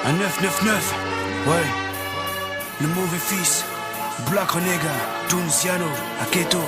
Un 999, ouais. Le mauvais fils, Black Renega, Tunziano, Aketo,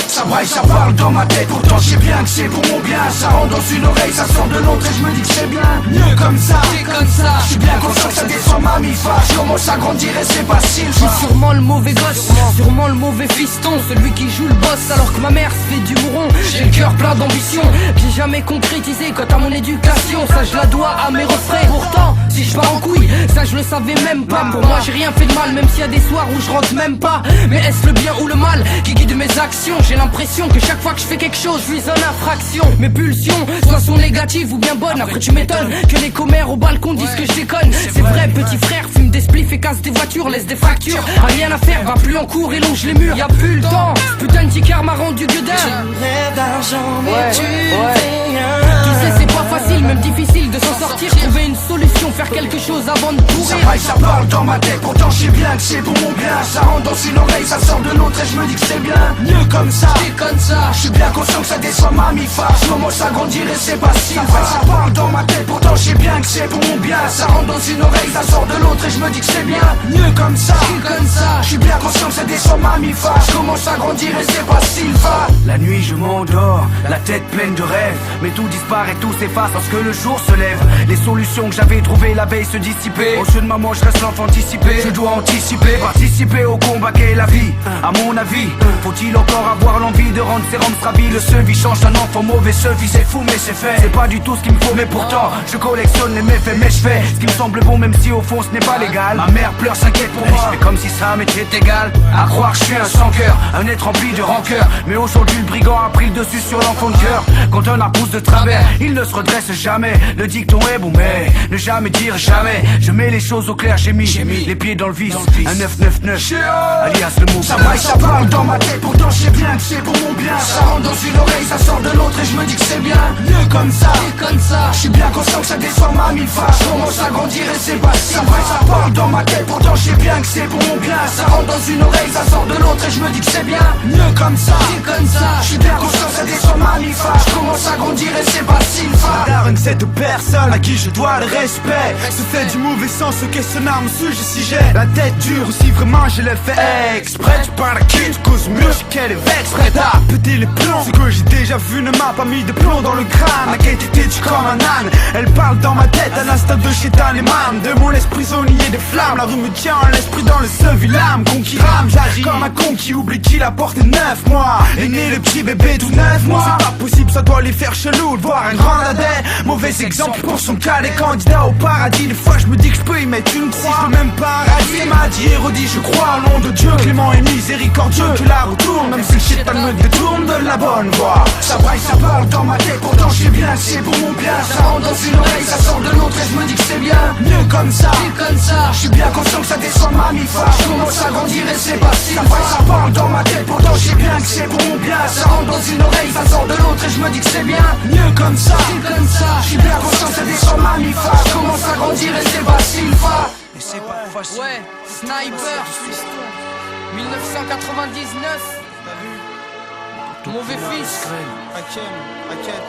Ça braille, ça parle dans ma tête, pourtant je sais bien que c'est pour mon bien. Ça rentre dans une oreille, ça sort de l'autre et je me dis que c'est bien. Mieux comme ça, C'est comme ça. je suis bien conscient que ça descend ma mi-fa. Je commence à grandir et c'est pas si Je suis sûrement le mauvais gosse, sûrement le mauvais fiston, celui qui joue le boss alors que ma mère se fait du mouron. J'ai le cœur plein d'ambition, j'ai jamais concrétisé quant à mon éducation. Ça je la dois à mes refrains. Pourtant, si je pars en couille, ça je le savais même pas. Pour moi j'ai rien fait de mal, même s'il y a des soirs où je rentre même pas. Mais est-ce le bien ou le mal qui guide mes actions? J'ai l'impression que chaque fois que je fais quelque chose, je suis en infraction. Mes pulsions, soit sont négatives ou bien bonnes. Après tu m'étonnes que les commères au balcon disent que je déconne. C'est vrai, petit frère, fume des spliffs et casse des voitures, laisse des fractures. Rien à faire, va plus en cours et longe les murs. Y'a plus le temps, ce putain de ticard m'a rendu gueudin. Rêve d'argent, mais Ouais, tu ouais. fais rien. Tu sais c'est pas facile, même difficile de s'en sortir. Trouver une solution, faire quelque chose avant de Ça pourrir. braille, ça parle dans ma tête, pourtant je sais bien que c'est pour mon bien. Ça rentre dans une oreille, ça sort de l'autre et je me dis que c'est bien. Mieux comme ça, C'est comme ça. je suis bien conscient que ça descend ma mi-fa. Je commence à grandir et c'est pas si vrai. Ça parle dans ma tête, pourtant je sais bien que c'est pour mon bien. Ça rentre dans une oreille, ça sort de l'autre et je me dis que c'est bien. Mieux comme ça, C'est comme ça. je suis bien conscient que ça descend ma mi-fa. Je commence à grandir et c'est pas si va. La nuit je m'endors, la tête pleine de rêves. Mais tout disparaît, tout s'efface lorsque le jour se lève. Les solutions que j'avais trouvées la veille se dissipaient. Aux yeux de maman je reste l'enfant anticipé. Je dois anticiper, participer au combat qu'est la vie. À mon avis, faut-il encore avoir l'envie de rendre ses rampes ravis? Le sevi change un enfant mauvais, sevi c'est fou mais c'est fait. C'est pas du tout ce qu'il me faut mais pourtant je collectionne les méfaits. Mais je fais ce qui me semble bon même si au fond ce n'est pas légal. Ma mère pleure, s'inquiète pour moi, je fais comme si ça m'était égal. À croire que je suis un sans cœur, un être rempli de rancœur. Mais aujourd'hui le brigand a pris le dessus sur l'enfant de cœur. Quand un arbre pousse de travers, il ne se redresse jamais. Le dicton est bon mais ne jamais dire jamais. Je mets les choses au clair, j'ai mis les pieds dans le vice. Un 999, alias le mot. Ça braille, ça parle dans ma tête, pourtant je sais bien que c'est pour mon bien. Ça rentre dans une oreille, ça sort de l'autre et je me dis que c'est bien. Mieux comme ça, C'est comme ça. je suis bien conscient que ça descend ma mi-fa. Je commence à grandir et c'est pas si vrai. Ça parle dans ma tête, pourtant je sais bien que c'est pour mon bien. Ça rentre dans une oreille, ça sort de l'autre et je me dis que c'est bien. Mieux comme ça, C'est comme ça. je suis bien conscient que ça descend ma mi-fa. Je commence à grandir et c'est pas si fa. Daring c'est deux personnes à qui je dois le respect. Se fait du mauvais sens, ce questionnaire me sujet si j'ai la tête dure ou si vraiment je l'ai fait exprès. Tu parles à qui, tu causes mieux, qu'elle est vexe, prête à péter les plombs. Ce que j'ai déjà vu ne m'a pas mis de plomb dans le crâne. La quête était tu comme un âne. Elle parle dans ma tête à l'instant de Chétan et Mam. De mon esprit prisonnier des flammes. La rue me tient l'esprit dans le seul l'âme. Con qui rame, j'agis comme un con qui oublie qu'il a porté 9 mois. Et né le petit bébé tout 9 mois. C'est pas possible, ça doit les faire chelou de voir un grand dadais. Mauvais exemple pour son cas, les candidats au paradis. Des fois je me dis que je peux y mettre une croix. Si je peux même pas radier, m'a dit érudit, je crois au nom de Dieu clément et miséricordieux. Que la retourne, même si le shit me détourne de la bonne voie. Ça braille, ça parle dans ma tête, pourtant je sais bien que c'est pour mon bien. Ça rentre dans une oreille, ça sort de l'autre et je me dis que c'est bien. Mieux comme ça, C'est comme ça. je suis bien conscient que ça descend ma mi-fa. Je commence à grandir et c'est pas si. Ça braille, ça parle dans ma tête, pourtant je sais bien que c'est pour mon bien. Ça rentre dans une oreille, ça sort de l'autre et je me dis que c'est bien. Mieux comme ça, C'est comme ça. je suis bien conscient que ça descend ma mi-fa. Je commence à grandir et c'est pas si fa. Et c'est pas facile. Ouais, Sniper 1999. Mauvais fils. Hakem, Haket.